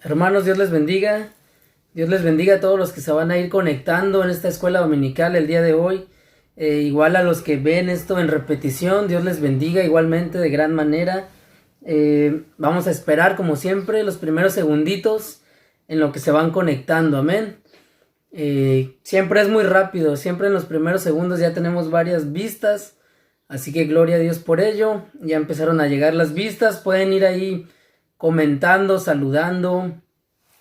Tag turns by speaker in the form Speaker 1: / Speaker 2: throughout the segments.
Speaker 1: Hermanos, Dios les bendiga. Dios les bendiga a todos los que se van a ir conectando en esta escuela dominical el día de hoy. Igual a los que ven esto en repetición, Dios les bendiga igualmente de gran manera. Vamos a esperar como siempre los primeros segunditos en lo que se van conectando, amén. Siempre es muy rápido, siempre en los primeros segundos ya tenemos varias vistas. Así que gloria a Dios por ello. Ya empezaron a llegar las vistas, pueden ir ahí comentando, saludando,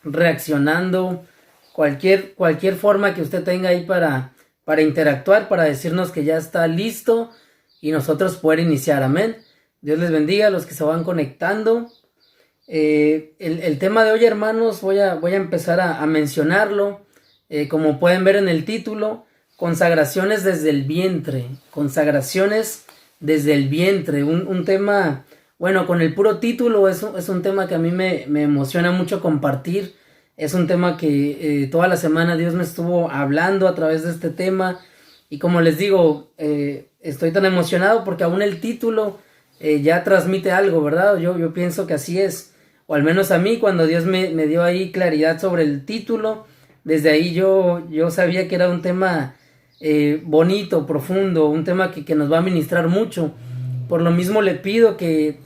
Speaker 1: reaccionando, cualquier forma que usted tenga ahí para interactuar, para decirnos que ya está listo y nosotros poder iniciar, amén. Dios les bendiga a los que se van conectando. El tema de hoy, hermanos, voy a empezar a mencionarlo. Como pueden ver en el título, consagraciones desde el vientre, consagraciones desde el vientre, un tema. Bueno, con el puro título es un tema que a mí me emociona mucho compartir. Es un tema que toda la semana Dios me estuvo hablando a través de este tema. Y como les digo, estoy tan emocionado porque aún el título ya transmite algo, ¿verdad? Yo pienso que así es. O al menos a mí, cuando Dios me dio ahí claridad sobre el título, desde ahí yo sabía que era un tema bonito, profundo, un tema que nos va a ministrar mucho. Por lo mismo le pido que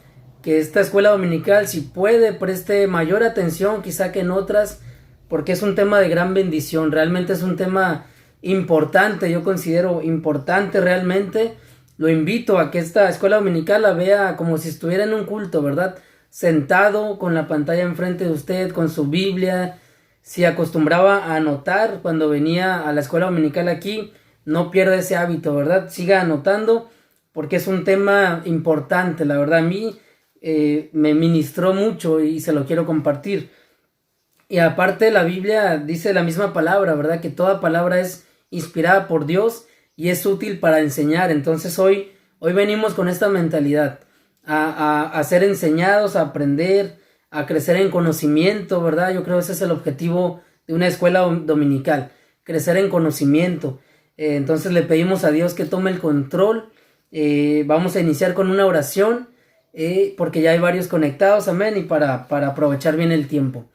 Speaker 1: esta escuela dominical, si puede, preste mayor atención quizá que en otras, porque es un tema de gran bendición. Realmente es un tema importante, yo considero importante realmente. Lo invito a que esta escuela dominical la vea como si estuviera en un culto, ¿verdad? Sentado con la pantalla enfrente de usted, con su Biblia. Si acostumbraba a anotar cuando venía a la escuela dominical aquí, no pierda ese hábito, ¿verdad? Siga anotando, porque es un tema importante, la verdad. A mí me ministró mucho y se lo quiero compartir. Y aparte la Biblia dice la misma palabra, ¿verdad? Que toda palabra es inspirada por Dios y es útil para enseñar. Entonces hoy venimos con esta mentalidad, a ser enseñados, a aprender, a crecer en conocimiento, ¿verdad? Yo creo que ese es el objetivo de una escuela dominical, crecer en conocimiento. Entonces le pedimos a Dios que tome el control. Vamos a iniciar con una oración, porque ya hay varios conectados, amén, y para aprovechar bien el tiempo.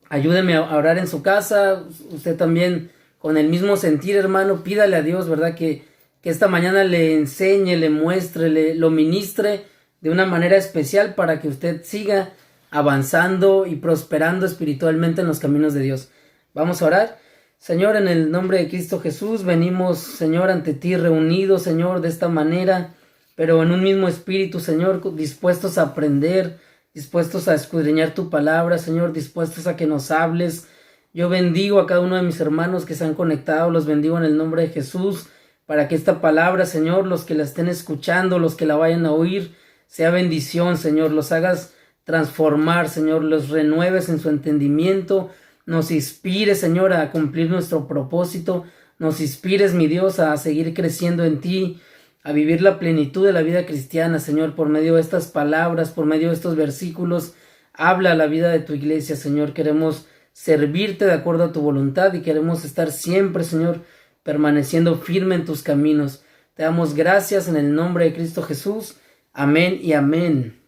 Speaker 1: Ayúdeme a orar en su casa, usted también con el mismo sentir, hermano, pídale a Dios, ¿verdad? Que esta mañana le enseñe, le muestre, lo ministre de una manera especial para que usted siga avanzando y prosperando espiritualmente en los caminos de Dios. Vamos a orar. Señor, en el nombre de Cristo Jesús, venimos, Señor, ante ti reunidos, Señor, de esta manera, pero en un mismo espíritu, Señor, dispuestos a aprender, dispuestos a escudriñar tu palabra, Señor, dispuestos a que nos hables. Yo bendigo a cada uno de mis hermanos que se han conectado, los bendigo en el nombre de Jesús, para que esta palabra, Señor, los que la estén escuchando, los que la vayan a oír, sea bendición, Señor, los hagas transformar, Señor, los renueves en su entendimiento, nos inspire, Señor, a cumplir nuestro propósito, nos inspires, mi Dios, a seguir creciendo en ti, a vivir la plenitud de la vida cristiana, Señor, por medio de estas palabras, por medio de estos versículos. Habla a la vida de tu iglesia, Señor. Queremos servirte de acuerdo a tu voluntad y queremos estar siempre, Señor, permaneciendo firme en tus caminos. Te damos gracias en el nombre de Cristo Jesús. Amén y amén.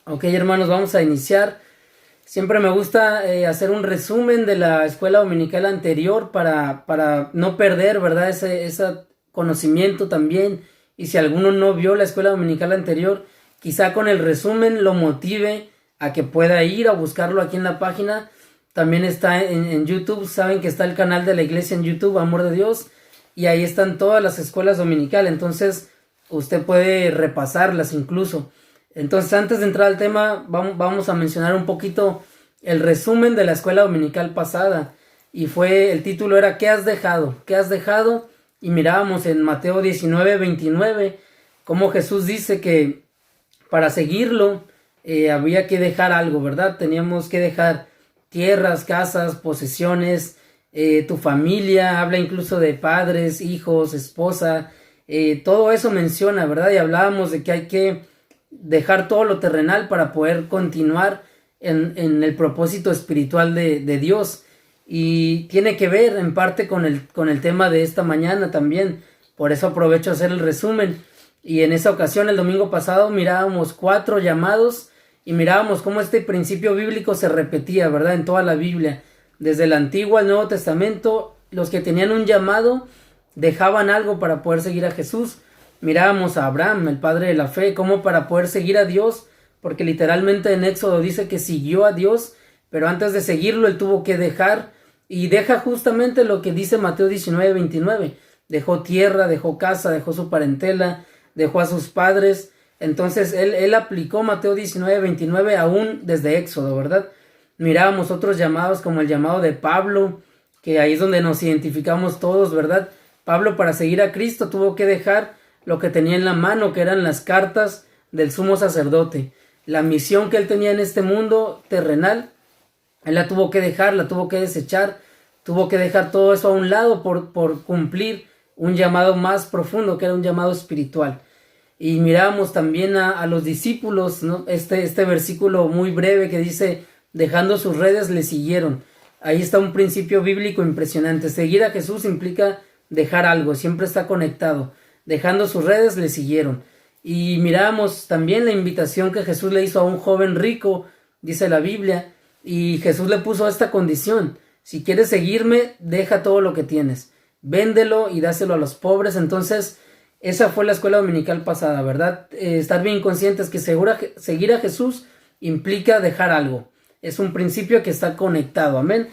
Speaker 1: Ok, hermanos, vamos a iniciar. Siempre me gusta hacer un resumen de la escuela dominical anterior para no perder, ¿verdad? Ese conocimiento también. Y si alguno no vio la escuela dominical anterior, quizá con el resumen lo motive a que pueda ir a buscarlo aquí en la página. También está en YouTube. Saben que está el canal de la iglesia en YouTube, Amor de Dios. Y ahí están todas las escuelas dominicales. Entonces usted puede repasarlas incluso. Entonces, antes de entrar al tema, vamos a mencionar un poquito el resumen de la escuela dominical pasada. Y el título era ¿qué has dejado? ¿Qué has dejado? Y mirábamos en Mateo 19:29 cómo Jesús dice que para seguirlo había que dejar algo, ¿verdad? Teníamos que dejar tierras, casas, posesiones, tu familia. Habla incluso de padres, hijos, esposa. Todo eso menciona, ¿verdad? Y hablábamos de que hay que dejar todo lo terrenal para poder continuar en el propósito espiritual de Dios. Y tiene que ver en parte con el tema de esta mañana también. Por eso aprovecho a hacer el resumen. Y en esa ocasión, el domingo pasado, mirábamos 4 llamados y mirábamos cómo este principio bíblico se repetía, ¿verdad? En toda la Biblia, desde el Antiguo al Nuevo Testamento, los que tenían un llamado dejaban algo para poder seguir a Jesús. Mirábamos a Abraham, el padre de la fe, cómo para poder seguir a Dios, porque literalmente en Éxodo dice que siguió a Dios, pero antes de seguirlo él tuvo que dejar, y deja justamente lo que dice Mateo 19:29, dejó tierra, dejó casa, dejó su parentela, dejó a sus padres. Entonces él aplicó Mateo 19:29 aún desde Éxodo, ¿verdad? Mirábamos otros llamados como el llamado de Pablo, que ahí es donde nos identificamos todos, ¿verdad? Pablo, para seguir a Cristo, tuvo que dejar lo que tenía en la mano, que eran las cartas del sumo sacerdote. La misión que él tenía en este mundo terrenal, él la tuvo que dejar, la tuvo que desechar, tuvo que dejar todo eso a un lado por cumplir un llamado más profundo, que era un llamado espiritual. Y mirábamos también a los discípulos, ¿no? Este versículo muy breve que dice, dejando sus redes le siguieron. Ahí está un principio bíblico impresionante. Seguir a Jesús implica dejar algo, siempre está conectado. Dejando sus redes le siguieron. Y mirábamos también la invitación que Jesús le hizo a un joven rico, dice la Biblia, y Jesús le puso esta condición: si quieres seguirme, deja todo lo que tienes, véndelo y dáselo a los pobres. Entonces, esa fue la escuela dominical pasada, ¿verdad? Estar bien conscientes que seguir a Jesús implica dejar algo. Es un principio que está conectado, amén.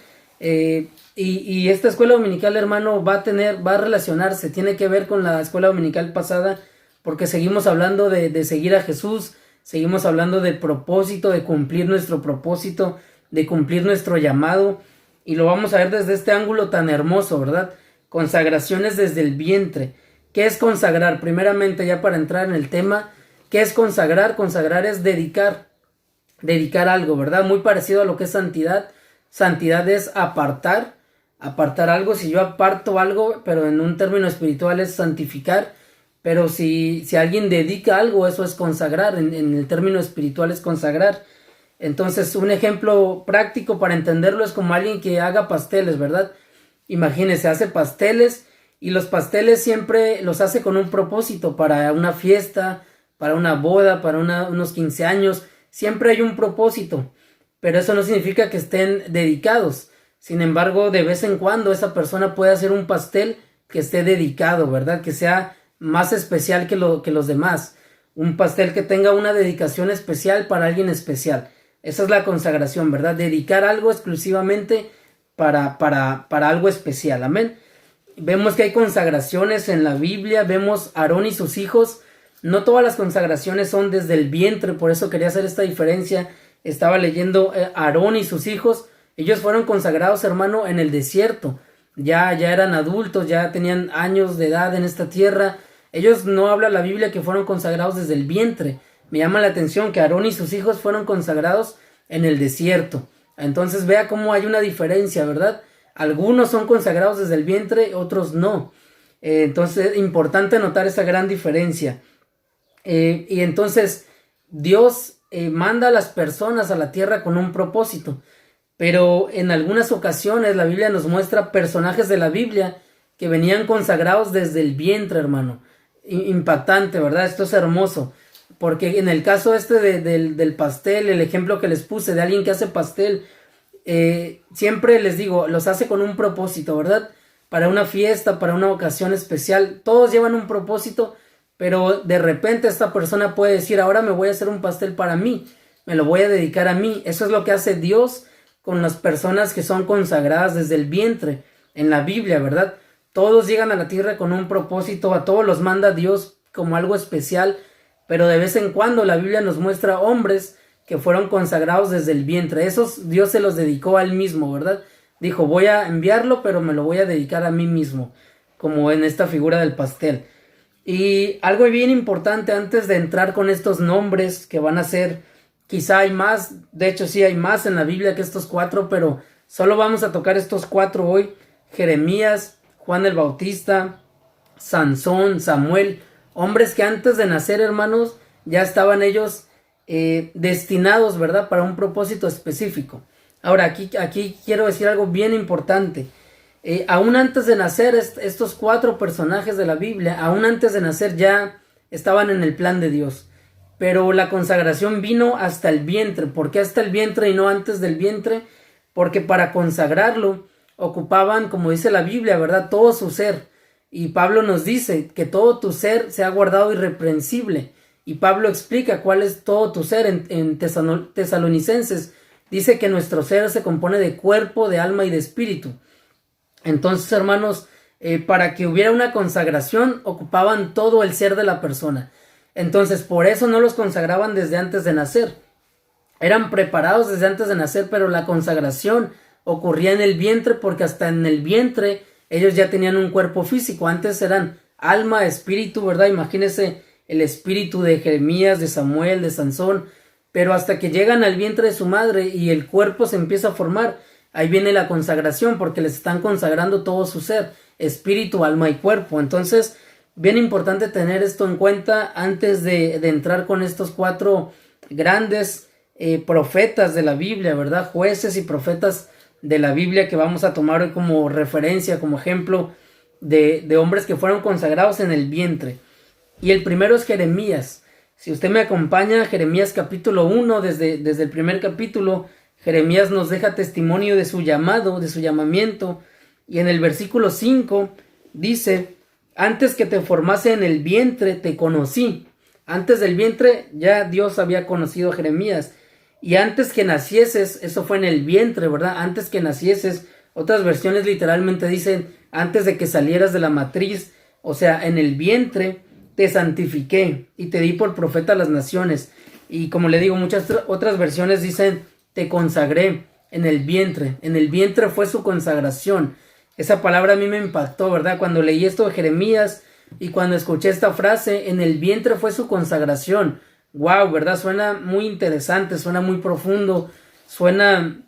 Speaker 1: Y esta escuela dominical, hermano, va a relacionarse, tiene que ver con la escuela dominical pasada, porque seguimos hablando de seguir a Jesús, seguimos hablando del propósito, de cumplir nuestro propósito, de cumplir nuestro llamado, y lo vamos a ver desde este ángulo tan hermoso, ¿verdad? Consagraciones desde el vientre. ¿Qué es consagrar? Primeramente, ya para entrar en el tema, ¿qué es consagrar? Consagrar es dedicar algo, ¿verdad? Muy parecido a lo que es santidad. Santidad es apartar algo. Si yo aparto algo, pero en un término espiritual es santificar, pero si alguien dedica algo, eso es consagrar, en el término espiritual es consagrar. Entonces, un ejemplo práctico para entenderlo es como alguien que haga pasteles, ¿verdad? Imagínese, hace pasteles, y los pasteles siempre los hace con un propósito, para una fiesta, para una boda, para unos 15 años, siempre hay un propósito, pero eso no significa que estén dedicados. Sin embargo, de vez en cuando esa persona puede hacer un pastel que esté dedicado, ¿verdad? Que sea más especial que los demás. Un pastel que tenga una dedicación especial para alguien especial. Esa es la consagración, ¿verdad? Dedicar algo exclusivamente para algo especial, amén. Vemos que hay consagraciones en la Biblia, vemos a Aarón y sus hijos. No todas las consagraciones son desde el vientre, por eso quería hacer esta diferencia. Estaba leyendo Aarón y sus hijos, ellos fueron consagrados, hermano, en el desierto. Ya eran adultos, ya tenían años de edad en esta tierra. Ellos, no habla la Biblia que fueron consagrados desde el vientre. Me llama la atención que Aarón y sus hijos fueron consagrados en el desierto. Entonces vea cómo hay una diferencia, ¿verdad? Algunos son consagrados desde el vientre, otros no. Entonces es importante notar esa gran diferencia. Y entonces Dios manda a las personas a la tierra con un propósito. Pero en algunas ocasiones la Biblia nos muestra personajes de la Biblia que venían consagrados desde el vientre, hermano. Impactante, ¿verdad? Esto es hermoso. Porque en el caso del pastel, el ejemplo que les puse de alguien que hace pastel, siempre les digo, los hace con un propósito, ¿verdad? Para una fiesta, para una ocasión especial, todos llevan un propósito, pero de repente esta persona puede decir, ahora me voy a hacer un pastel para mí, me lo voy a dedicar a mí. Eso es lo que hace Dios con las personas que son consagradas desde el vientre en la Biblia, ¿verdad? Todos llegan a la tierra con un propósito, a todos los manda Dios como algo especial, pero de vez en cuando la Biblia nos muestra hombres que fueron consagrados desde el vientre. Esos Dios se los dedicó a él mismo, ¿verdad? Dijo, voy a enviarlo, pero me lo voy a dedicar a mí mismo, como en esta figura del pastel. Y algo bien importante antes de entrar con estos nombres que van a ser, quizá hay más, de hecho sí hay más en la Biblia que estos 4, pero solo vamos a tocar estos 4 hoy: Jeremías, Juan el Bautista, Sansón, Samuel, hombres que antes de nacer, hermanos, ya estaban ellos destinados, ¿verdad?, para un propósito específico. Ahora, aquí quiero decir algo bien importante. Aún antes de nacer, estos 4 personajes de la Biblia, aún antes de nacer ya estaban en el plan de Dios. pero la consagración vino hasta el vientre. ¿Por qué hasta el vientre y no antes del vientre? Porque para consagrarlo ocupaban, como dice la Biblia, ¿verdad?, todo su ser. Y Pablo nos dice que todo tu ser sea guardado irreprensible. Y Pablo explica cuál es todo tu ser en Tesalonicenses. Dice que nuestro ser se compone de cuerpo, de alma y de espíritu. Entonces, hermanos, para que hubiera una consagración, ocupaban todo el ser de la persona. Entonces, por eso no los consagraban desde antes de nacer. Eran preparados desde antes de nacer, pero la consagración ocurría en el vientre, porque hasta en el vientre ellos ya tenían un cuerpo físico. Antes eran alma, espíritu, ¿verdad? Imagínense el espíritu de Jeremías, de Samuel, de Sansón, pero hasta que llegan al vientre de su madre y el cuerpo se empieza a formar, ahí viene la consagración, porque les están consagrando todo su ser, espíritu, alma y cuerpo. Entonces, bien importante tener esto en cuenta antes de entrar con estos 4 grandes profetas de la Biblia, ¿verdad? Jueces y profetas de la Biblia que vamos a tomar hoy como referencia, como ejemplo de hombres que fueron consagrados en el vientre. Y el primero es Jeremías. Si usted me acompaña, Jeremías capítulo 1, desde el primer capítulo, Jeremías nos deja testimonio de su llamado, de su llamamiento. Y en el versículo 5 dice: antes que te formase en el vientre te conocí. Antes del vientre ya Dios había conocido a Jeremías. Y antes que nacieses, eso fue en el vientre, ¿verdad? Antes que nacieses, otras versiones literalmente dicen antes de que salieras de la matriz, o sea, en el vientre te santifiqué y te di por profeta a las naciones. Y como le digo, muchas otras versiones dicen te consagré en el vientre. En el vientre fue su consagración. Esa palabra a mí me impactó, ¿verdad? Cuando leí esto de Jeremías y cuando escuché esta frase, en el vientre fue su consagración. Wow, ¿verdad? Suena muy interesante, suena muy profundo, suena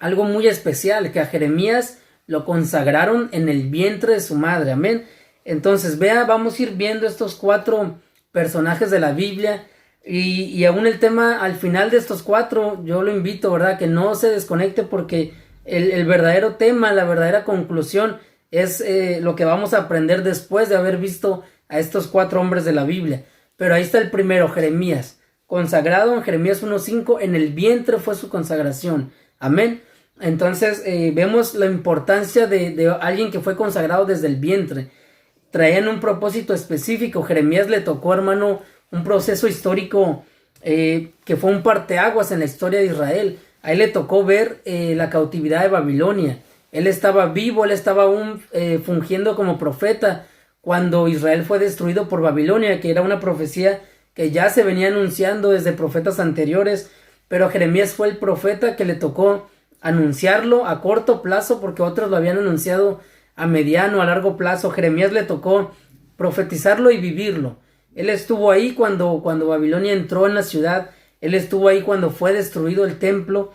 Speaker 1: algo muy especial, que a Jeremías lo consagraron en el vientre de su madre. Amén. Entonces, vamos a ir viendo estos 4 personajes de la Biblia y aún el tema al final de estos 4, yo lo invito, ¿verdad?, que no se desconecte, porque el verdadero tema, la verdadera conclusión es lo que vamos a aprender después de haber visto a estos 4 hombres de la Biblia. Pero ahí está el primero, Jeremías, consagrado en Jeremías 1:5, en el vientre fue su consagración. Amén. Entonces vemos la importancia de alguien que fue consagrado desde el vientre. Traían un propósito específico. Jeremías le tocó, hermano, un proceso histórico que fue un parteaguas en la historia de Israel. A él le tocó ver la cautividad de Babilonia. Él estaba vivo, él estaba aún fungiendo como profeta cuando Israel fue destruido por Babilonia, que era una profecía que ya se venía anunciando desde profetas anteriores, pero Jeremías fue el profeta que le tocó anunciarlo a corto plazo, porque otros lo habían anunciado a mediano, a largo plazo. Jeremías le tocó profetizarlo y vivirlo. Él estuvo ahí cuando Babilonia entró en la ciudad, él estuvo ahí cuando fue destruido el templo.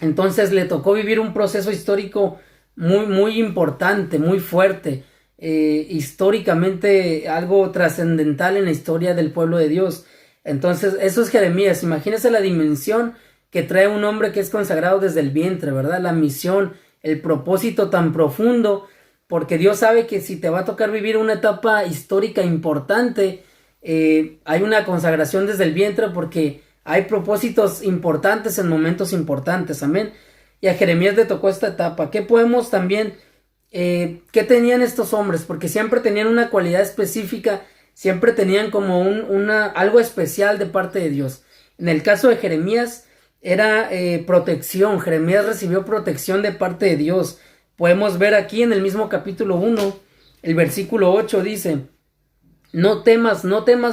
Speaker 1: Entonces le tocó vivir un proceso histórico muy, muy importante, muy fuerte, históricamente algo trascendental en la historia del pueblo de Dios. Entonces eso es Jeremías. Imagínese la dimensión que trae un hombre que es consagrado desde el vientre, ¿verdad? La misión, el propósito tan profundo, porque Dios sabe que si te va a tocar vivir una etapa histórica importante, hay una consagración desde el vientre, porque hay propósitos importantes en momentos importantes. Amén. Y a Jeremías le tocó esta etapa. ¿Qué podemos también, qué tenían estos hombres? Porque siempre tenían una cualidad específica, siempre tenían como algo especial de parte de Dios. En el caso de Jeremías era protección. Jeremías recibió protección de parte de Dios. Podemos ver aquí en el mismo capítulo 1, el versículo 8 dice: no temas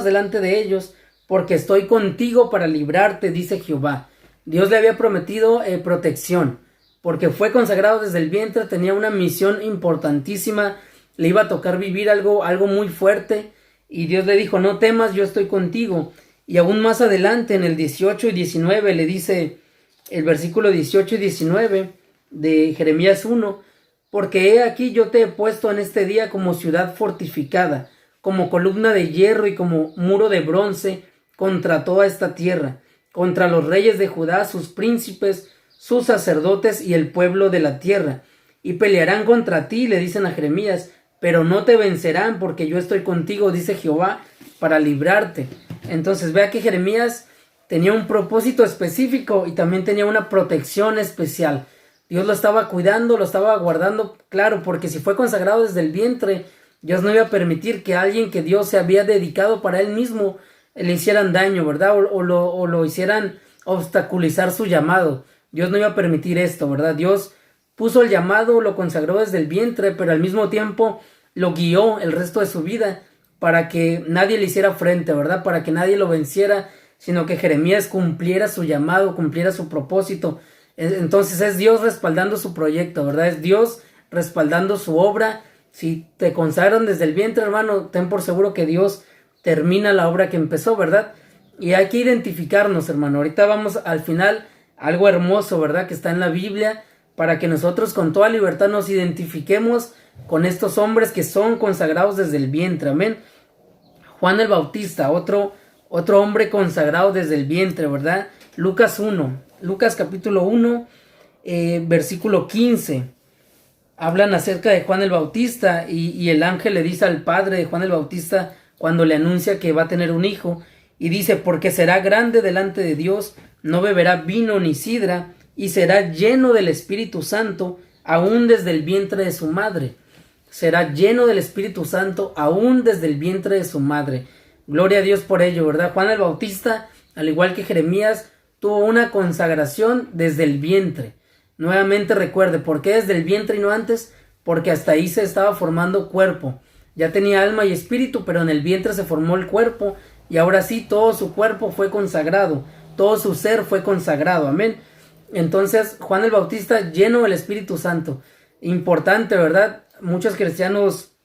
Speaker 1: delante de ellos, porque estoy contigo para librarte, dice Jehová. Dios le había prometido protección, porque fue consagrado desde el vientre, tenía una misión importantísima, le iba a tocar vivir algo muy fuerte, y Dios le dijo: no temas, yo estoy contigo. Y aún más adelante, en el 18 y 19, le dice el versículo 18 y 19 de Jeremías 1: porque he aquí yo te he puesto en este día como ciudad fortificada, como columna de hierro y como muro de bronce contra toda esta tierra, contra los reyes de Judá, sus príncipes, sus sacerdotes y el pueblo de la tierra. Y pelearán contra ti, le dicen a Jeremías, pero no te vencerán, porque yo estoy contigo, dice Jehová, para librarte. Entonces vea que Jeremías tenía un propósito específico y también tenía una protección especial. Dios lo estaba cuidando, lo estaba guardando, claro, porque si fue consagrado desde el vientre, Dios no iba a permitir que alguien que Dios se había dedicado para él mismo le hicieran daño, ¿verdad? O lo hicieran obstaculizar su llamado. Dios no iba a permitir esto, ¿verdad? Dios puso el llamado, lo consagró desde el vientre, pero al mismo tiempo lo guió el resto de su vida para que nadie le hiciera frente, ¿verdad? Para que nadie lo venciera, sino que Jeremías cumpliera su llamado, cumpliera su propósito. Entonces es Dios respaldando su proyecto, ¿verdad? Es Dios respaldando su obra. Si te consagran desde el vientre, hermano, ten por seguro que Dios termina la obra que empezó, ¿verdad? Y hay que identificarnos, hermano. Ahorita vamos al final, algo hermoso, ¿verdad? Que está en la Biblia, para que nosotros con toda libertad nos identifiquemos con estos hombres que son consagrados desde el vientre, amén. Juan el Bautista, otro hombre consagrado desde el vientre, ¿verdad? Lucas capítulo 1, versículo 15. Hablan acerca de Juan el Bautista y el ángel le dice al padre de Juan el Bautista cuando le anuncia que va a tener un hijo, y dice, porque será grande delante de Dios, no beberá vino ni sidra, y será lleno del Espíritu Santo, aún desde el vientre de su madre. Será lleno del Espíritu Santo, aún desde el vientre de su madre. Gloria a Dios por ello, ¿verdad? Juan el Bautista, al igual que Jeremías, tuvo una consagración desde el vientre. Nuevamente recuerde, ¿por qué desde el vientre y no antes? Porque hasta ahí se estaba formando cuerpo. Ya tenía alma y espíritu, pero en el vientre se formó el cuerpo, y ahora sí todo su cuerpo fue consagrado, todo su ser fue consagrado, amén. Entonces Juan el Bautista lleno del Espíritu Santo. Importante, ¿verdad? Muchos cristianos,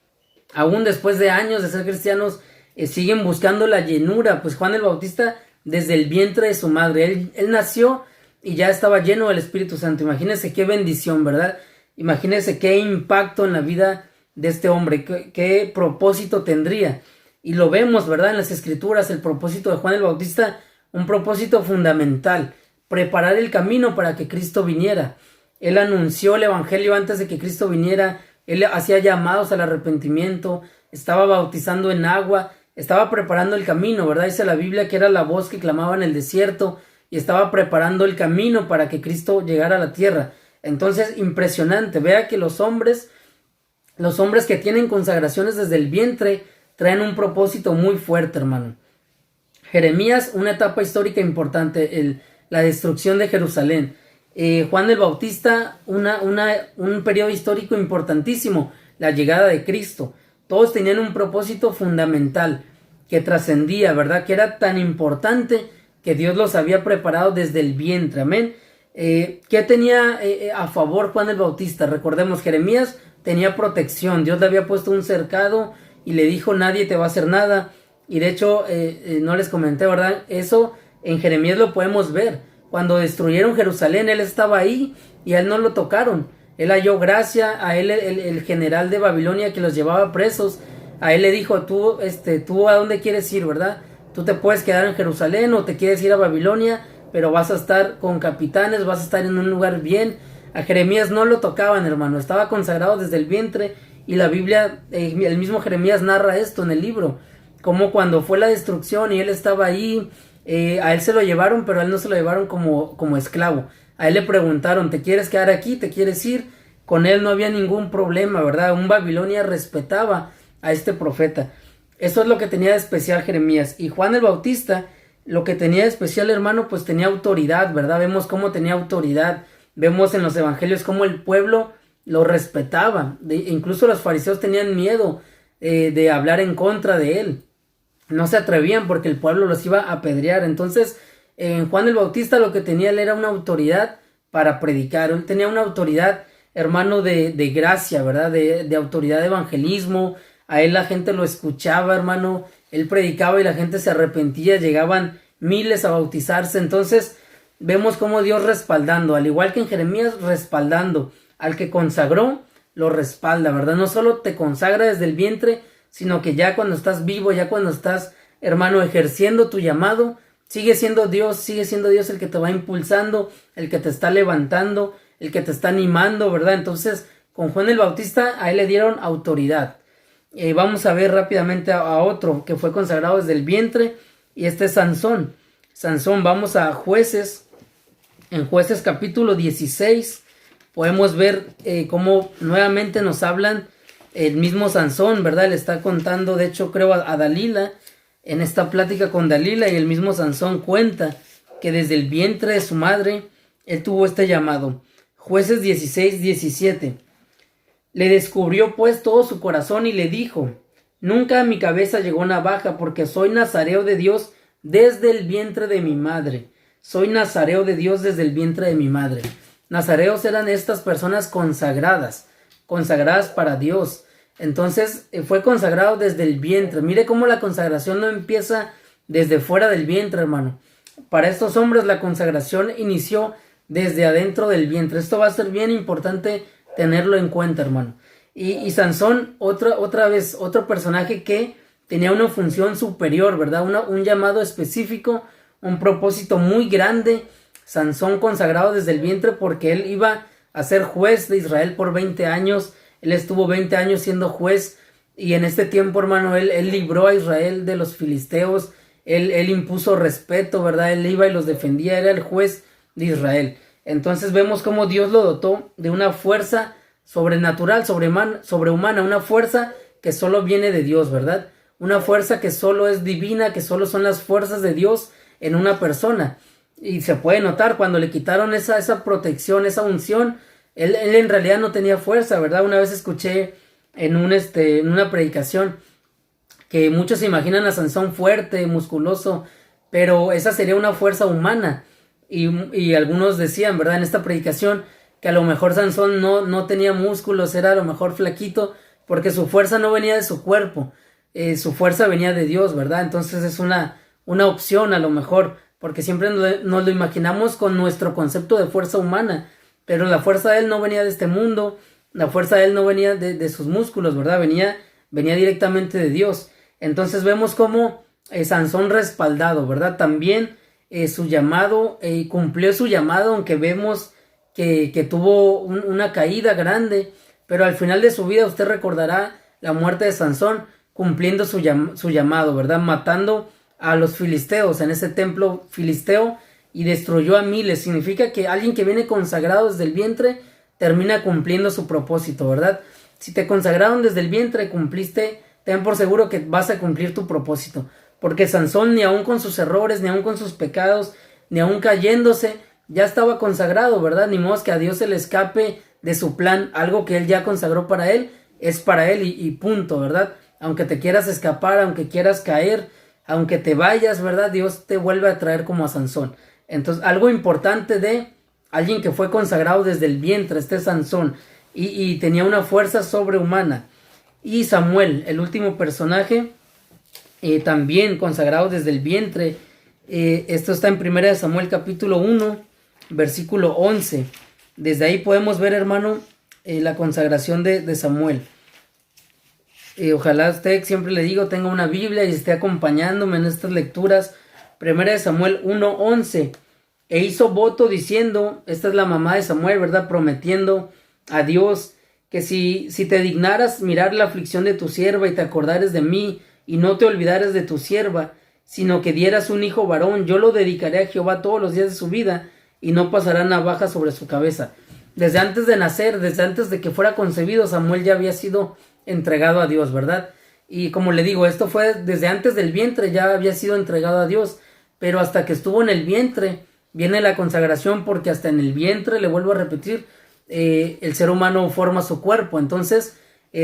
Speaker 1: aún después de años de ser cristianos, siguen buscando la llenura. Pues Juan el Bautista desde el vientre de su madre, él nació y ya estaba lleno del Espíritu Santo. Imagínense qué bendición, ¿verdad? Imagínense qué impacto en la vida de este hombre, qué propósito tendría. Y lo vemos, ¿verdad? En las Escrituras, el propósito de Juan el Bautista, un propósito fundamental, preparar el camino para que Cristo viniera. Él anunció el Evangelio antes de que Cristo viniera, él hacía llamados al arrepentimiento, estaba bautizando en agua, estaba preparando el camino, ¿verdad? Dice la Biblia que era la voz que clamaba en el desierto y estaba preparando el camino para que Cristo llegara a la tierra. Entonces, impresionante, vea que los hombres que tienen consagraciones desde el vientre traen un propósito muy fuerte, hermano. Jeremías, una etapa histórica importante, la destrucción de Jerusalén. Juan el Bautista, un periodo histórico importantísimo, la llegada de Cristo. Todos tenían un propósito fundamental que trascendía, ¿verdad? Que era tan importante que Dios los había preparado desde el vientre, amén. ¿Qué tenía a favor Juan el Bautista? Recordemos, Jeremías tenía protección, Dios le había puesto un cercado y le dijo, nadie te va a hacer nada. Y de hecho, no les comenté, ¿verdad? Eso en Jeremías lo podemos ver. Cuando destruyeron Jerusalén, él estaba ahí y a él no lo tocaron. Él halló gracia, a él el general de Babilonia que los llevaba presos, a él le dijo, tú a dónde quieres ir, ¿verdad? Tú te puedes quedar en Jerusalén o te quieres ir a Babilonia, pero vas a estar con capitanes, vas a estar en un lugar bien. A Jeremías no lo tocaban, hermano, estaba consagrado desde el vientre, y la Biblia, el mismo Jeremías narra esto en el libro, como cuando fue la destrucción y él estaba ahí, a él se lo llevaron, pero a él no se lo llevaron como esclavo. A él le preguntaron, ¿te quieres quedar aquí? ¿Te quieres ir? Con él no había ningún problema, ¿verdad? Un Babilonia respetaba a este profeta. Eso es lo que tenía de especial Jeremías. Y Juan el Bautista, lo que tenía de especial, hermano, pues tenía autoridad, ¿verdad? Vemos cómo tenía autoridad. Vemos en los evangelios cómo el pueblo lo respetaba. Incluso los fariseos tenían miedo de hablar en contra de él. No se atrevían porque el pueblo los iba a apedrear. Entonces, en Juan el Bautista lo que tenía él era una autoridad para predicar. Él tenía una autoridad, hermano, de gracia, ¿verdad? De autoridad de evangelismo. A él la gente lo escuchaba, hermano. Él predicaba y la gente se arrepentía. Llegaban miles a bautizarse. Entonces, vemos cómo Dios respaldando, al igual que en Jeremías, respaldando al que consagró, lo respalda, ¿verdad? No solo te consagra desde el vientre, sino que ya cuando estás vivo, ya cuando estás, hermano, ejerciendo tu llamado, sigue siendo Dios el que te va impulsando, el que te está levantando, el que te está animando, ¿verdad? Entonces, con Juan el Bautista, a él le dieron autoridad. Vamos a ver rápidamente a otro que fue consagrado desde el vientre y este es Sansón. Sansón, vamos a Jueces. En Jueces capítulo 16 podemos ver cómo nuevamente nos hablan el mismo Sansón, ¿verdad? Le está contando, de hecho creo a Dalila, en esta plática con Dalila, y el mismo Sansón cuenta que desde el vientre de su madre él tuvo este llamado. Jueces 16:17. Le descubrió pues todo su corazón y le dijo: nunca a mi cabeza llegó navaja, porque soy nazareo de Dios desde el vientre de mi madre. Soy nazareo de Dios desde el vientre de mi madre. Nazareos eran estas personas consagradas para Dios. Entonces fue consagrado desde el vientre. Mire cómo la consagración no empieza desde fuera del vientre, hermano. Para estos hombres la consagración inició desde adentro del vientre. Esto va a ser bien importante tenerlo en cuenta, hermano. Y Sansón, otra vez, otro personaje que tenía una función superior, ¿verdad? Un llamado específico, un propósito muy grande. Sansón consagrado desde el vientre, porque él iba a ser juez de Israel por 20 años. Él estuvo 20 años siendo juez, y en este tiempo, hermano, él libró a Israel de los filisteos. Él impuso respeto, ¿verdad? Él iba y los defendía, era el juez de Israel. Entonces vemos cómo Dios lo dotó de una fuerza sobrenatural, sobrehumana, una fuerza que solo viene de Dios, ¿verdad? Una fuerza que solo es divina, que solo son las fuerzas de Dios en una persona. Y se puede notar cuando le quitaron esa protección, esa unción, él en realidad no tenía fuerza, ¿verdad? Una vez escuché en una predicación que muchos se imaginan a Sansón fuerte, musculoso, pero esa sería una fuerza humana. Y algunos decían, ¿verdad?, en esta predicación, que a lo mejor Sansón no tenía músculos, era a lo mejor flaquito, porque su fuerza no venía de su cuerpo, su fuerza venía de Dios, ¿verdad? Entonces es una opción a lo mejor, porque siempre nos lo imaginamos con nuestro concepto de fuerza humana, pero la fuerza de él no venía de este mundo, la fuerza de él no venía de sus músculos, ¿verdad? Venía directamente de Dios. Entonces vemos cómo Sansón respaldado, ¿verdad? También su llamado, cumplió su llamado, aunque vemos que tuvo una caída grande, pero al final de su vida usted recordará la muerte de Sansón cumpliendo su llamado, ¿verdad? Matando a los filisteos en ese templo filisteo, y destruyó a miles. Significa que alguien que viene consagrado desde el vientre termina cumpliendo su propósito, ¿verdad? Si te consagraron desde el vientre, cumpliste, ten por seguro que vas a cumplir tu propósito, porque Sansón, ni aun con sus errores, ni aun con sus pecados, ni aun cayéndose, ya estaba consagrado, ¿verdad? Ni modo que a Dios se le escape de su plan. Algo que él ya consagró para él, es para él, y punto, ¿verdad? Aunque te quieras escapar, aunque quieras caer, aunque te vayas, ¿verdad? Dios te vuelve a traer como a Sansón. Entonces, algo importante de alguien que fue consagrado desde el vientre, Sansón, y tenía una fuerza sobrehumana. Y Samuel, el último personaje, también consagrado desde el vientre. Esto está en 1 Samuel capítulo 1, versículo 11. Desde ahí podemos ver, hermano, la consagración de Samuel. Ojalá usted, siempre le digo, tenga una Biblia y esté acompañándome en estas lecturas. 1 Samuel 1:11. E hizo voto diciendo, esta es la mamá de Samuel, ¿verdad?, prometiendo a Dios que si te dignaras mirar la aflicción de tu sierva y te acordares de mí y no te olvidares de tu sierva, sino que dieras un hijo varón, yo lo dedicaré a Jehová todos los días de su vida y no pasará navaja sobre su cabeza. Desde antes de nacer, desde antes de que fuera concebido, Samuel ya había sido entregado a Dios, ¿verdad? Y como le digo, esto fue desde antes del vientre, ya había sido entregado a Dios, pero hasta que estuvo en el vientre viene la consagración, porque hasta en el vientre, le vuelvo a repetir, el ser humano forma su cuerpo. Entonces,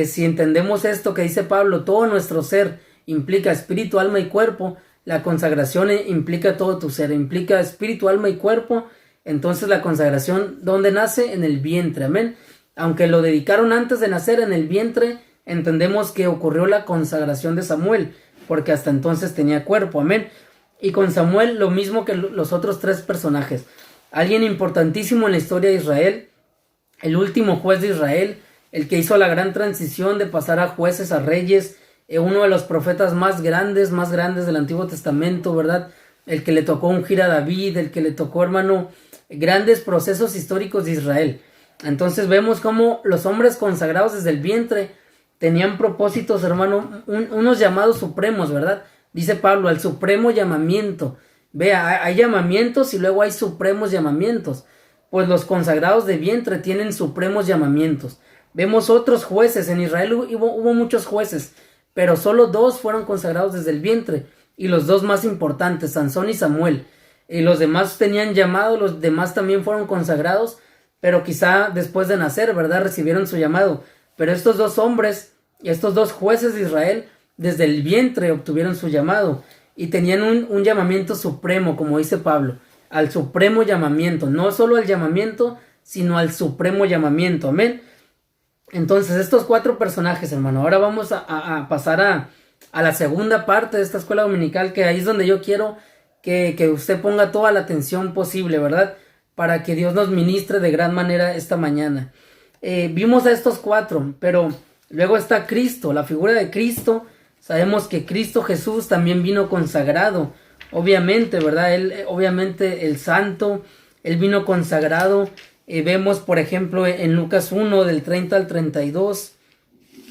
Speaker 1: si entendemos esto que dice Pablo, todo nuestro ser implica espíritu, alma y cuerpo, la consagración implica todo tu ser, implica espíritu, alma y cuerpo. Entonces la consagración, ¿dónde nace? En el vientre, amén. Aunque lo dedicaron antes de nacer, en el vientre, entendemos que ocurrió la consagración de Samuel, porque hasta entonces tenía cuerpo, amén. Y con Samuel lo mismo que los otros tres personajes. Alguien importantísimo en la historia de Israel, el último juez de Israel, el que hizo la gran transición de pasar a jueces a reyes, uno de los profetas más grandes del Antiguo Testamento, ¿verdad? El que le tocó ungir a David, el que le tocó, hermano, grandes procesos históricos de Israel. Entonces vemos cómo los hombres consagrados desde el vientre tenían propósitos, hermano, unos llamados supremos, ¿verdad? dice Pablo, al supremo llamamiento. Vea, hay llamamientos y luego hay supremos llamamientos. Pues los consagrados de vientre tienen supremos llamamientos. Vemos otros jueces, en Israel hubo muchos jueces, pero solo 2 fueron consagrados desde el vientre, y los 2 más importantes, Sansón y Samuel. Y los demás tenían llamado, los demás también fueron consagrados, pero quizá después de nacer, ¿verdad?, recibieron su llamado. Pero estos 2 hombres, estos 2 jueces de Israel, desde el vientre obtuvieron su llamado, y tenían un llamamiento supremo, como dice Pablo, al supremo llamamiento, no solo al llamamiento, sino al supremo llamamiento, amén. Entonces estos 4 personajes, hermano, ahora vamos a pasar a la segunda parte de esta escuela dominical, que ahí es donde yo quiero que usted ponga toda la atención posible, ¿verdad?, para que Dios nos ministre de gran manera esta mañana. Vimos a estos 4, pero luego está Cristo, la figura de Cristo. Sabemos que Cristo Jesús también vino consagrado, obviamente, ¿verdad? Él, obviamente, el santo, Él vino consagrado. Vemos, por ejemplo, en Lucas 1, del 30 al 32,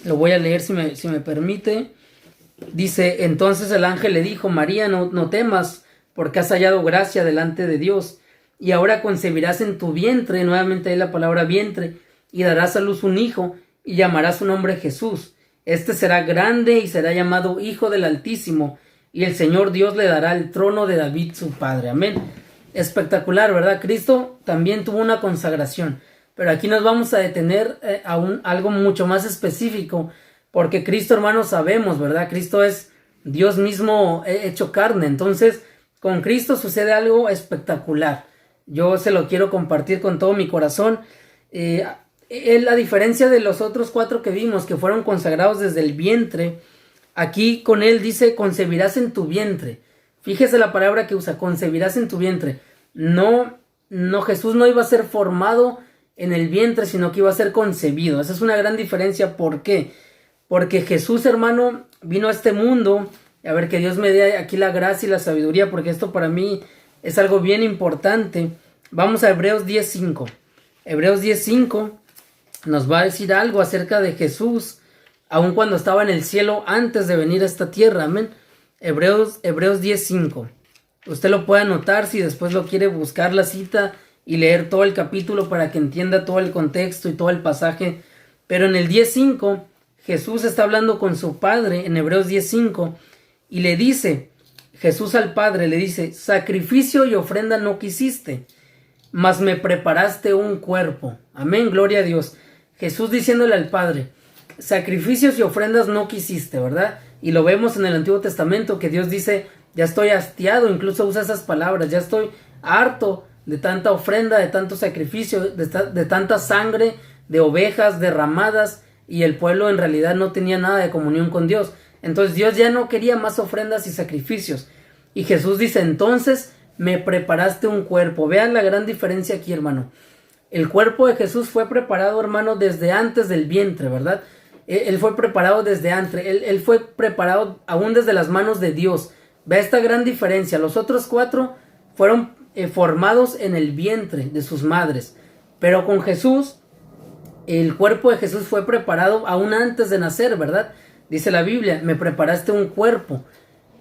Speaker 1: lo voy a leer si me permite. Dice, entonces el ángel le dijo, María, no temas, porque has hallado gracia delante de Dios, y ahora concebirás en tu vientre, nuevamente hay la palabra vientre, y darás a luz un hijo, y llamarás su nombre Jesús. Este será grande y será llamado Hijo del Altísimo, y el Señor Dios le dará el trono de David su padre. Amén. Espectacular, ¿verdad? Cristo también tuvo una consagración, pero aquí nos vamos a detener a algo mucho más específico, porque Cristo, hermanos, sabemos, ¿verdad? Cristo es Dios mismo hecho carne. Entonces, con Cristo sucede algo espectacular. Yo se lo quiero compartir con todo mi corazón. La diferencia de los otros 4 que vimos, que fueron consagrados desde el vientre, aquí con él dice, concebirás en tu vientre. Fíjese la palabra que usa, concebirás en tu vientre. No, Jesús no iba a ser formado en el vientre, sino que iba a ser concebido. Esa es una gran diferencia. ¿Por qué? Porque Jesús, hermano, vino a este mundo. A ver, que Dios me dé aquí la gracia y la sabiduría, porque esto para mí es algo bien importante. Vamos a Hebreos 10:5. Hebreos 10:5 nos va a decir algo acerca de Jesús, aun cuando estaba en el cielo antes de venir a esta tierra. Amén. Hebreos 10:5. Usted lo puede anotar si después lo quiere, buscar la cita y leer todo el capítulo para que entienda todo el contexto y todo el pasaje. Pero en el 10:5 Jesús está hablando con su Padre en Hebreos 10:5 y le dice, Jesús al Padre le dice, sacrificio y ofrenda no quisiste, mas me preparaste un cuerpo. Amén, gloria a Dios. Jesús diciéndole al Padre, sacrificios y ofrendas no quisiste, ¿verdad? Y lo vemos en el Antiguo Testamento, que Dios dice, ya estoy hastiado, incluso usa esas palabras, ya estoy harto de tanta ofrenda, de tanto sacrificio, de tanta sangre, de ovejas derramadas, y el pueblo en realidad no tenía nada de comunión con Dios. Entonces Dios ya no quería más ofrendas y sacrificios. Y Jesús dice, entonces me preparaste un cuerpo. Vean la gran diferencia aquí, hermano. El cuerpo de Jesús fue preparado, hermano, desde antes del vientre, ¿verdad? Él fue preparado desde antes. Él fue preparado aún desde las manos de Dios. Ve esta gran diferencia. Los otros 4 fueron formados en el vientre de sus madres. Pero con Jesús, el cuerpo de Jesús fue preparado aún antes de nacer, ¿verdad? Dice la Biblia, me preparaste un cuerpo.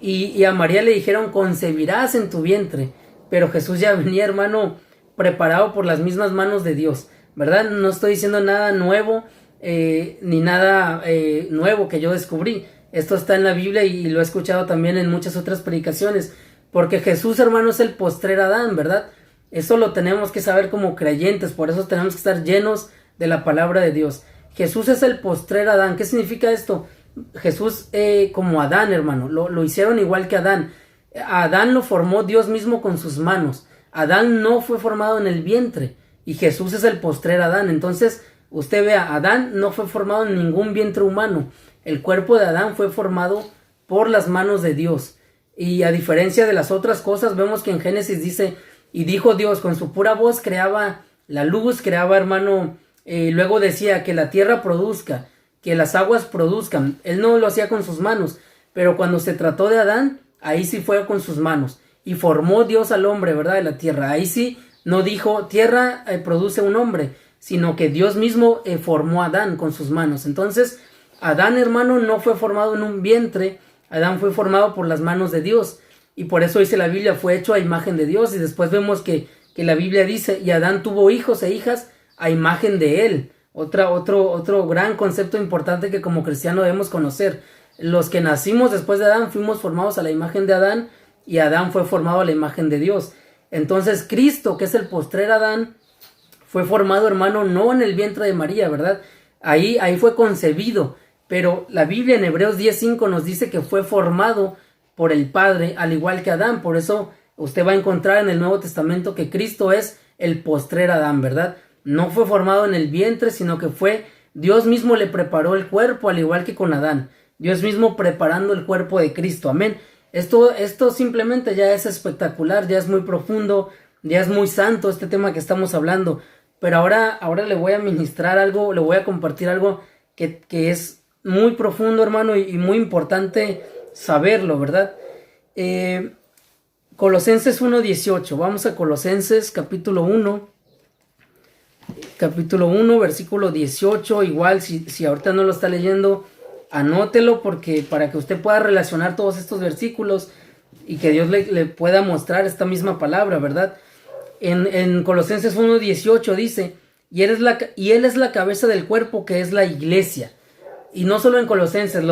Speaker 1: Y a María le dijeron, concebirás en tu vientre. Pero Jesús ya venía, hermano, preparado por las mismas manos de Dios, ¿verdad? No estoy diciendo nada nuevo, ni nada nuevo que yo descubrí. Esto está en la Biblia y lo he escuchado también en muchas otras predicaciones. Porque Jesús, hermano, es el postrer Adán, ¿verdad? Eso lo tenemos que saber como creyentes, por eso tenemos que estar llenos de la palabra de Dios. Jesús es el postrer Adán. ¿Qué significa esto? Jesús como Adán, hermano, lo hicieron igual que Adán. A Adán lo formó Dios mismo con sus manos. Adán no fue formado en el vientre y Jesús es el postrer Adán. Entonces usted vea, Adán no fue formado en ningún vientre humano. El cuerpo de Adán fue formado por las manos de Dios. Y a diferencia de las otras cosas, vemos que en Génesis dice, y dijo Dios, con su pura voz creaba la luz, creaba, hermano, luego decía que la tierra produzca, que las aguas produzcan. Él no lo hacía con sus manos, pero cuando se trató de Adán, ahí sí fue con sus manos. Y formó Dios al hombre, ¿verdad? De la tierra. Ahí sí no dijo, tierra produce un hombre, sino que Dios mismo formó a Adán con sus manos. Entonces, Adán, hermano, no fue formado en un vientre. Adán fue formado por las manos de Dios. Y por eso dice la Biblia, fue hecho a imagen de Dios. Y después vemos que la Biblia dice, y Adán tuvo hijos e hijas a imagen de él. Otro gran concepto importante que como cristiano debemos conocer. Los que nacimos después de Adán fuimos formados a la imagen de Adán, y Adán fue formado a la imagen de Dios. Entonces Cristo, que es el postrer Adán, fue formado, hermano, no en el vientre de María, ¿verdad? Ahí fue concebido, pero la Biblia en Hebreos 10:5 nos dice que fue formado por el Padre, al igual que Adán. Por eso usted va a encontrar en el Nuevo Testamento que Cristo es el postrer Adán, ¿verdad? No fue formado en el vientre, sino que fue Dios mismo le preparó el cuerpo, al igual que con Adán. Dios mismo preparando el cuerpo de Cristo, amén. Esto simplemente ya es espectacular, ya es muy profundo, ya es muy santo este tema que estamos hablando. Pero ahora le voy a ministrar algo, le voy a compartir algo que es muy profundo, hermano, y muy importante saberlo, ¿verdad? Colosenses 1:18, vamos a Colosenses capítulo 1, versículo 18, igual si ahorita no lo está leyendo, anótelo porque para que usted pueda relacionar todos estos versículos y que Dios le pueda mostrar esta misma palabra, ¿verdad? En Colosenses 1:18 dice, y él es la cabeza del cuerpo, que es la iglesia. Y no solo en Colosenses,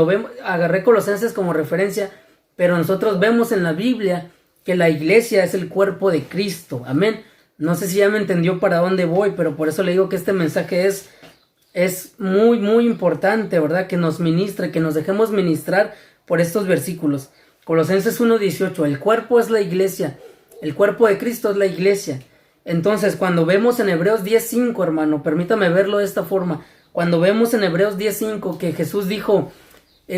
Speaker 1: agarré Colosenses como referencia, pero nosotros vemos en la Biblia que la iglesia es el cuerpo de Cristo, amén. No sé si ya me entendió para dónde voy, pero por eso le digo que este mensaje es muy, muy importante, ¿verdad? Que nos ministre, que nos dejemos ministrar por estos versículos. Colosenses 1:18, el cuerpo es la iglesia, el cuerpo de Cristo es la iglesia. Entonces, cuando vemos en Hebreos 10:5, hermano, permítame verlo de esta forma. Cuando vemos en Hebreos 10:5 que Jesús dijo,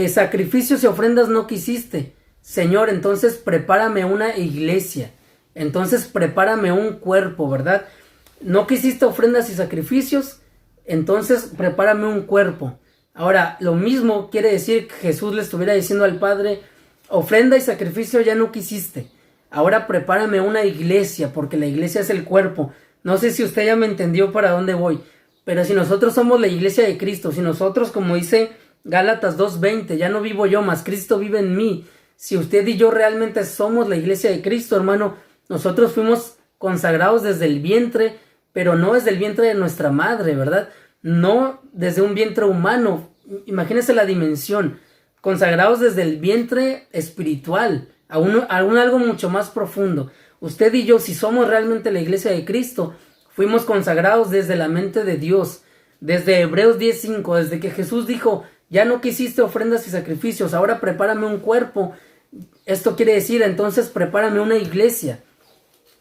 Speaker 1: sacrificios y ofrendas no quisiste, Señor, entonces prepárame una iglesia. Entonces prepárame un cuerpo, ¿verdad? No quisiste ofrendas y sacrificios, entonces prepárame un cuerpo. Ahora, lo mismo quiere decir que Jesús le estuviera diciendo al Padre, ofrenda y sacrificio ya no quisiste, ahora prepárame una iglesia, porque la iglesia es el cuerpo. No sé si usted ya me entendió para dónde voy, pero si nosotros somos la iglesia de Cristo, si nosotros, como dice Gálatas 2:20, ya no vivo yo, mas Cristo vive en mí. Si usted y yo realmente somos la iglesia de Cristo, hermano, nosotros fuimos consagrados desde el vientre, pero no desde el vientre de nuestra madre, ¿verdad? No desde un vientre humano. Imagínese la dimensión. Consagrados desde el vientre espiritual, aún algo mucho más profundo. Usted y yo, si somos realmente la iglesia de Cristo, fuimos consagrados desde la mente de Dios. Desde Hebreos 10:5, desde que Jesús dijo, ya no quisiste ofrendas y sacrificios, ahora prepárame un cuerpo. Esto quiere decir, entonces prepárame una iglesia.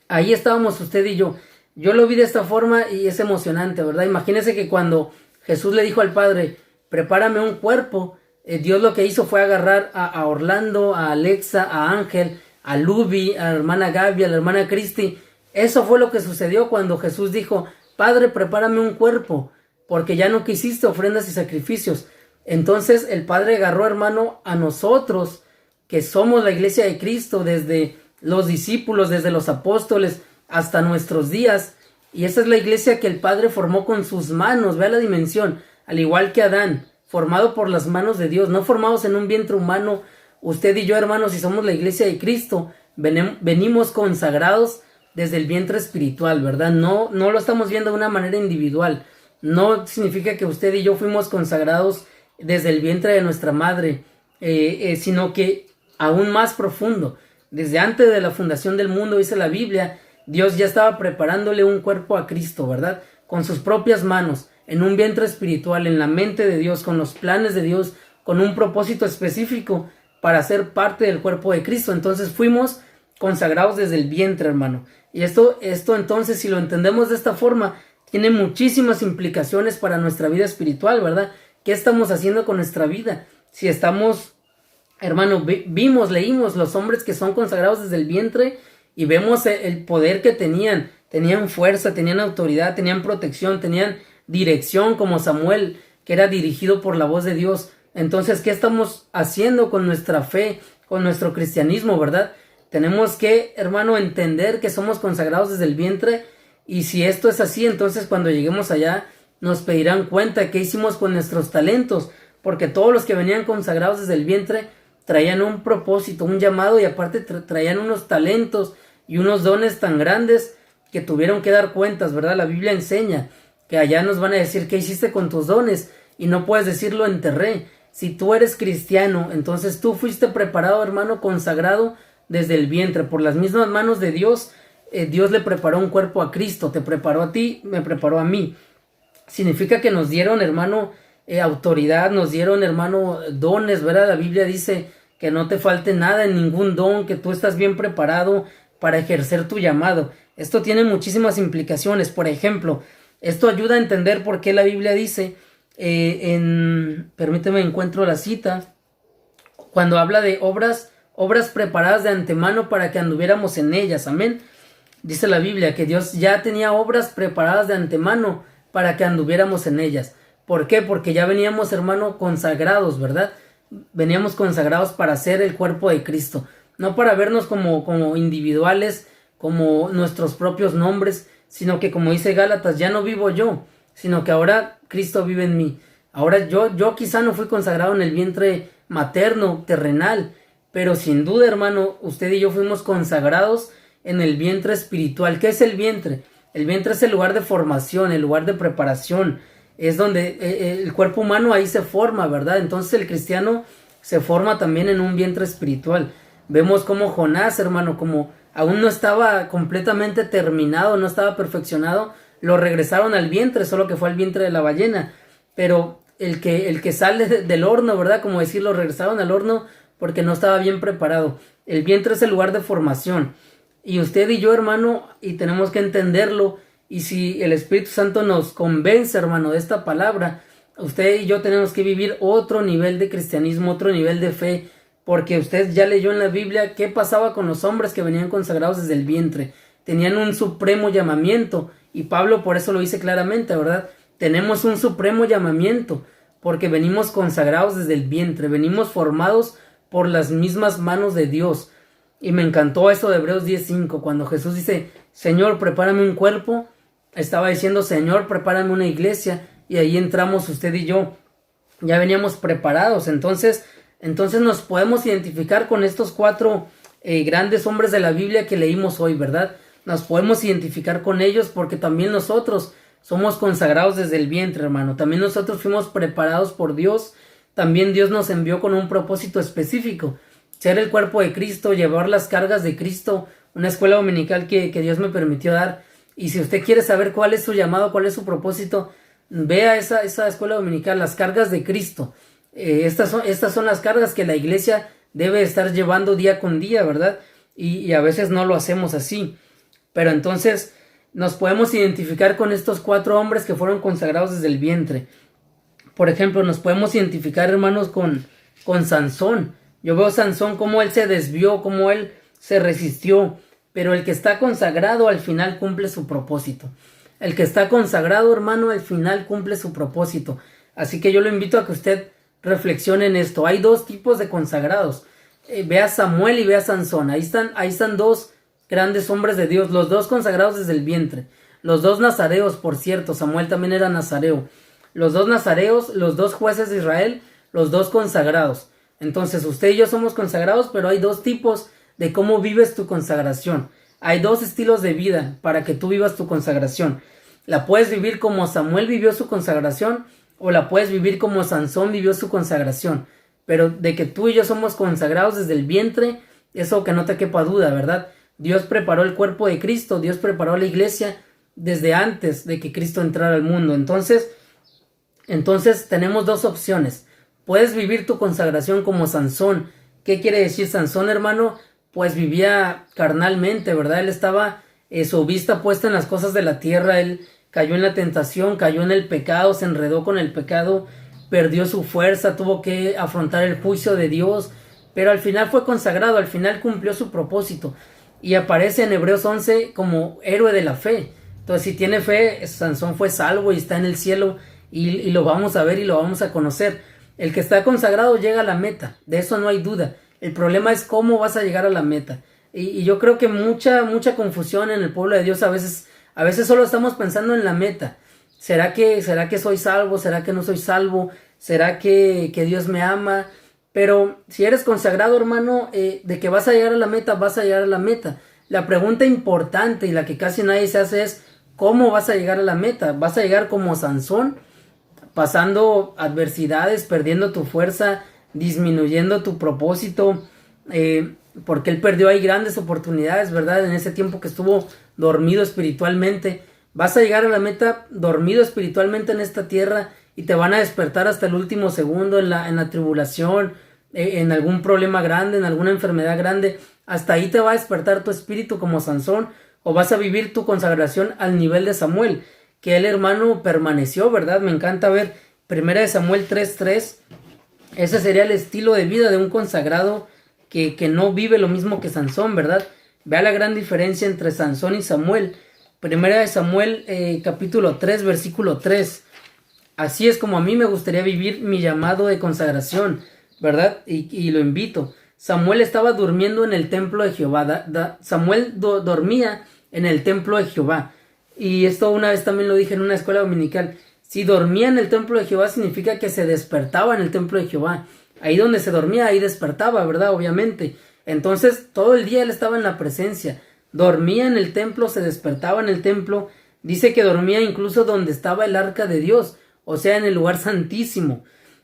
Speaker 1: Ahí estábamos usted y yo. Yo lo vi de esta forma y es emocionante, ¿verdad? Imagínese que cuando Jesús le dijo al Padre, prepárame un cuerpo, Dios lo que hizo fue agarrar a Orlando, a Alexa, a Ángel, a Luby, a la hermana Gaby, a la hermana Cristi. Eso fue lo que sucedió cuando Jesús dijo, Padre, prepárame un cuerpo, porque ya no quisiste ofrendas y sacrificios. Entonces el Padre agarró, hermano, a nosotros, que somos la iglesia de Cristo, desde los discípulos, desde los apóstoles, hasta nuestros días, y esa es la iglesia que el Padre formó con sus manos. Vea la dimensión, al igual que Adán, formado por las manos de Dios, no formados en un vientre humano. Usted y yo, hermanos, si somos la iglesia de Cristo, venimos consagrados desde el vientre espiritual, ¿verdad? No lo estamos viendo de una manera individual. No significa que usted y yo fuimos consagrados desde el vientre de nuestra madre, sino que aún más profundo. Desde antes de la fundación del mundo, dice la Biblia, Dios ya estaba preparándole un cuerpo a Cristo, ¿verdad? Con sus propias manos, en un vientre espiritual, en la mente de Dios, con los planes de Dios, con un propósito específico para ser parte del cuerpo de Cristo. Entonces fuimos consagrados desde el vientre, hermano. Y esto entonces, si lo entendemos de esta forma, tiene muchísimas implicaciones para nuestra vida espiritual, ¿verdad? ¿Qué estamos haciendo con nuestra vida? Si estamos, hermano, leímos los hombres que son consagrados desde el vientre y vemos el poder que tenían fuerza, tenían autoridad, tenían protección, tenían dirección, como Samuel, que era dirigido por la voz de Dios. Entonces, ¿qué estamos haciendo con nuestra fe, con nuestro cristianismo, verdad? Tenemos que, hermano, entender que somos consagrados desde el vientre, y si esto es así, entonces cuando lleguemos allá nos pedirán cuenta qué hicimos con nuestros talentos, porque todos los que venían consagrados desde el vientre traían un propósito, un llamado, y aparte traían unos talentos y unos dones tan grandes que tuvieron que dar cuentas, ¿verdad? La Biblia enseña que allá nos van a decir qué hiciste con tus dones, y no puedes decir lo enterré. Si tú eres cristiano, entonces tú fuiste preparado, hermano, consagrado desde el vientre por las mismas manos de Dios. Dios le preparó un cuerpo a Cristo, te preparó a ti, me preparó a mí. Significa que nos dieron, hermano, autoridad, nos dieron, hermano, dones, ¿verdad? La Biblia dice que no te falte nada en ningún don, que tú estás bien preparado para ejercer tu llamado. Esto tiene muchísimas implicaciones. Por ejemplo, esto ayuda a entender por qué la Biblia dice, permíteme, encuentro la cita, cuando habla de obras preparadas de antemano para que anduviéramos en ellas. Amén. Dice la Biblia que Dios ya tenía obras preparadas de antemano para que anduviéramos en ellas. ¿Por qué? Porque ya veníamos, hermano, consagrados, ¿verdad? Veníamos consagrados para ser el cuerpo de Cristo. No para vernos como individuales, como nuestros propios nombres, sino que, como dice Gálatas, ya no vivo yo, sino que ahora Cristo vive en mí. Ahora yo quizá no fui consagrado en el vientre materno, terrenal, pero sin duda, hermano, usted y yo fuimos consagrados en el vientre espiritual. ¿Qué es el vientre? El vientre es el lugar de formación, el lugar de preparación. Es donde el cuerpo humano ahí se forma, ¿verdad? Entonces el cristiano se forma también en un vientre espiritual. Vemos como Jonás, hermano, como aún no estaba completamente terminado, no estaba perfeccionado, lo regresaron al vientre, solo que fue al vientre de la ballena. Pero el que sale del horno, ¿verdad? Como decir, lo regresaron al horno porque no estaba bien preparado. El vientre es el lugar de formación. Y usted y yo, hermano, y tenemos que entenderlo. Y si el Espíritu Santo nos convence, hermano, de esta palabra, usted y yo tenemos que vivir otro nivel de cristianismo, otro nivel de fe, porque usted ya leyó en la Biblia qué pasaba con los hombres que venían consagrados desde el vientre. Tenían un supremo llamamiento, y Pablo por eso lo dice claramente, ¿verdad? Tenemos un supremo llamamiento, porque venimos consagrados desde el vientre, venimos formados por las mismas manos de Dios. Y me encantó eso de Hebreos 10:5, cuando Jesús dice, Señor, prepárame un cuerpo, estaba diciendo, Señor, prepárame una iglesia, y ahí entramos usted y yo, ya veníamos preparados. Entonces nos podemos identificar con estos cuatro grandes hombres de la Biblia que leímos hoy, ¿verdad? Nos podemos identificar con ellos porque también nosotros somos consagrados desde el vientre, hermano. También nosotros fuimos preparados por Dios. También Dios nos envió con un propósito específico: ser el cuerpo de Cristo, llevar las cargas de Cristo. Una escuela dominical que Dios me permitió dar. Y si usted quiere saber cuál es su llamado, cuál es su propósito, vea esa escuela dominical, las cargas de Cristo. Estas son las cargas que la iglesia debe estar llevando día con día, ¿verdad? Y a veces no lo hacemos así. Pero entonces nos podemos identificar con estos cuatro hombres que fueron consagrados desde el vientre. Por ejemplo, nos podemos identificar, hermanos, con Sansón. Yo veo a Sansón cómo él se desvió, cómo él se resistió. Pero el que está consagrado al final cumple su propósito. El que está consagrado, hermano, al final cumple su propósito. Así que yo lo invito a que usted reflexione en esto. Hay dos tipos de consagrados. Ve a Samuel y ve a Sansón. Ahí están dos grandes hombres de Dios, los dos consagrados desde el vientre. Los dos nazareos, por cierto. Samuel también era nazareo. Los dos nazareos, los dos jueces de Israel, los dos consagrados. Entonces usted y yo somos consagrados, pero hay dos tipos de cómo vives tu consagración. Hay dos estilos de vida para que tú vivas tu consagración. La puedes vivir como Samuel vivió su consagración, o la puedes vivir como Sansón vivió su consagración. Pero de que tú y yo somos consagrados desde el vientre, eso que no te quepa duda, ¿verdad? Dios preparó el cuerpo de Cristo, Dios preparó la iglesia desde antes de que Cristo entrara al mundo. Entonces tenemos dos opciones. Puedes vivir tu consagración como Sansón. ¿Qué quiere decir Sansón, hermano? Pues vivía carnalmente, ¿verdad? Él estaba su vista puesta en las cosas de la tierra. Él cayó en la tentación, cayó en el pecado, se enredó con el pecado, perdió su fuerza, tuvo que afrontar el juicio de Dios, pero al final fue consagrado, al final cumplió su propósito y aparece en Hebreos 11 como héroe de la fe. Entonces, si tiene fe, Sansón fue salvo y está en el cielo, y lo vamos a ver y lo vamos a conocer. El que está consagrado llega a la meta, de eso no hay duda. El problema es cómo vas a llegar a la meta. Y yo creo que mucha confusión en el pueblo de Dios. A veces solo estamos pensando en la meta. ¿Será que soy salvo? ¿Será que no soy salvo? ¿Será que Dios me ama? Pero si eres consagrado, hermano, de que vas a llegar a la meta, vas a llegar a la meta. La pregunta importante y la que casi nadie se hace es, ¿cómo vas a llegar a la meta? ¿Vas a llegar como Sansón, pasando adversidades, perdiendo tu fuerza, disminuyendo tu propósito? Porque él perdió ahí grandes oportunidades, ¿verdad? En ese tiempo que estuvo dormido espiritualmente. Vas a llegar a la meta dormido espiritualmente en esta tierra y te van a despertar hasta el último segundo en la tribulación, en algún problema grande, en alguna enfermedad grande. Hasta ahí te va a despertar tu espíritu como Sansón, o vas a vivir tu consagración al nivel de Samuel, que el hermano permaneció, ¿verdad? Me encanta ver 1 Samuel 3:3. Ese sería el estilo de vida de un consagrado que no vive lo mismo que Sansón, ¿verdad? Vea la gran diferencia entre Sansón y Samuel. 1 Samuel capítulo 3, versículo 3. Así es como a mí me gustaría vivir mi llamado de consagración, ¿verdad? Y lo invito. Samuel estaba durmiendo en el templo de Jehová. Samuel dormía en el templo de Jehová. Y esto una vez también lo dije en una escuela dominical. Si dormía en el templo de Jehová significa que se despertaba en el templo de Jehová. Ahí donde se dormía, ahí despertaba, ¿verdad? Obviamente. Entonces, todo el día él estaba en la presencia. Dormía en el templo, se despertaba en el templo. Dice que dormía incluso donde estaba el arca de Dios, o sea, en el lugar santísimo.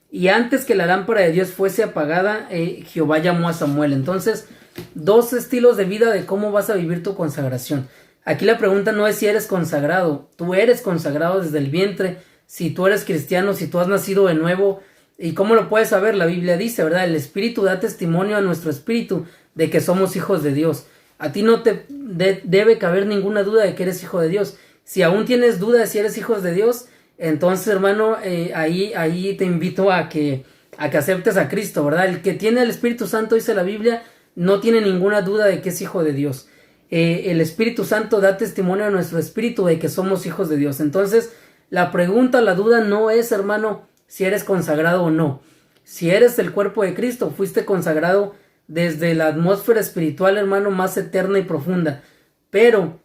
Speaker 1: Y antes que la lámpara de Dios fuese apagada, Jehová llamó a Samuel. Entonces, dos estilos de vida de cómo vas a vivir tu consagración. Aquí la pregunta no es si eres consagrado. Tú eres consagrado desde el vientre. Si tú eres cristiano, si tú has nacido de nuevo. ¿Y cómo lo puedes saber? La Biblia dice, ¿verdad? El Espíritu da testimonio a nuestro espíritu de que somos hijos de Dios. A ti no te debe caber ninguna duda de que eres hijo de Dios. Si aún tienes duda de si eres hijo de Dios, entonces, hermano, ahí te invito a que aceptes a Cristo, ¿verdad? El que tiene el Espíritu Santo, dice la Biblia, no tiene ninguna duda de que es hijo de Dios. El Espíritu Santo da testimonio a nuestro espíritu de que somos hijos de Dios. Entonces, la pregunta, la duda no es, hermano, si eres consagrado o no. Si eres el cuerpo de Cristo, fuiste consagrado desde la atmósfera espiritual, hermano, más eterna y profunda. Pero,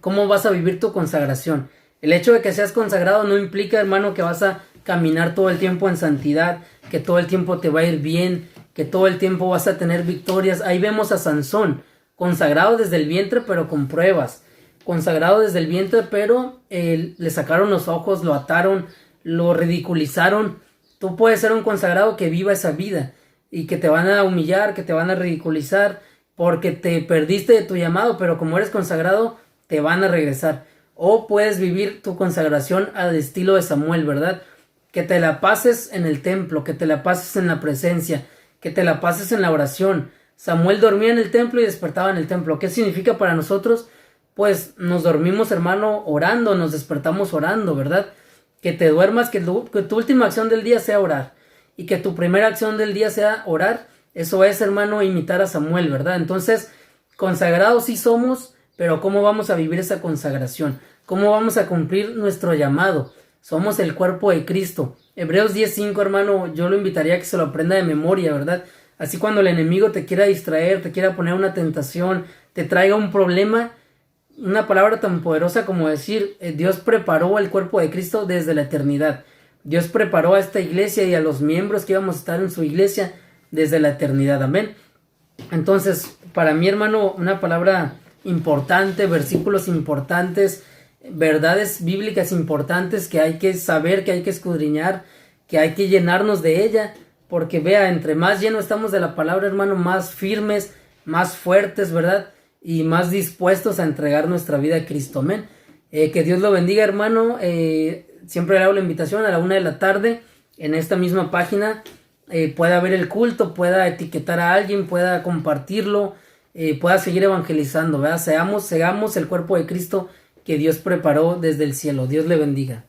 Speaker 1: ¿cómo vas a vivir tu consagración? El hecho de que seas consagrado no implica, hermano, que vas a caminar todo el tiempo en santidad, que todo el tiempo te va a ir bien, que todo el tiempo vas a tener victorias. Ahí vemos a Sansón, consagrado desde el vientre, pero con pruebas. Consagrado desde el vientre, pero le sacaron los ojos, lo ataron, lo ridiculizaron. Tú puedes ser un consagrado que viva esa vida y que te van a humillar, que te van a ridiculizar porque te perdiste de tu llamado, pero como eres consagrado, te van a regresar. O puedes vivir tu consagración al estilo de Samuel, ¿verdad? Que te la pases en el templo, que te la pases en la presencia, que te la pases en la oración. Samuel dormía en el templo y despertaba en el templo. ¿Qué significa para nosotros? Pues nos dormimos, hermano, orando, nos despertamos orando, ¿verdad? Que te duermas, que tu última acción del día sea orar. Y que tu primera acción del día sea orar. Eso es, hermano, imitar a Samuel, ¿verdad? Entonces, consagrados sí somos, pero ¿cómo vamos a vivir esa consagración? ¿Cómo vamos a cumplir nuestro llamado? Somos el cuerpo de Cristo. Hebreos 10:5, hermano, yo lo invitaría a que se lo aprenda de memoria, ¿verdad? Así cuando el enemigo te quiera distraer, te quiera poner una tentación, te traiga un problema, una palabra tan poderosa como decir, Dios preparó el cuerpo de Cristo desde la eternidad. Dios preparó a esta iglesia y a los miembros que íbamos a estar en su iglesia desde la eternidad. Amén. Entonces, para mí, hermano, una palabra importante, versículos importantes, verdades bíblicas importantes que hay que saber, que hay que escudriñar, que hay que llenarnos de ella, porque vea, entre más llenos estamos de la palabra, hermano, más firmes, más fuertes, ¿verdad? Y más dispuestos a entregar nuestra vida a Cristo. Amén. Que Dios lo bendiga, hermano. Siempre le hago la invitación a la 1 p.m, en esta misma página. Pueda ver el culto, pueda etiquetar a alguien, pueda compartirlo, pueda seguir evangelizando, ¿verdad? Seamos el cuerpo de Cristo que Dios preparó desde el cielo. Dios le bendiga.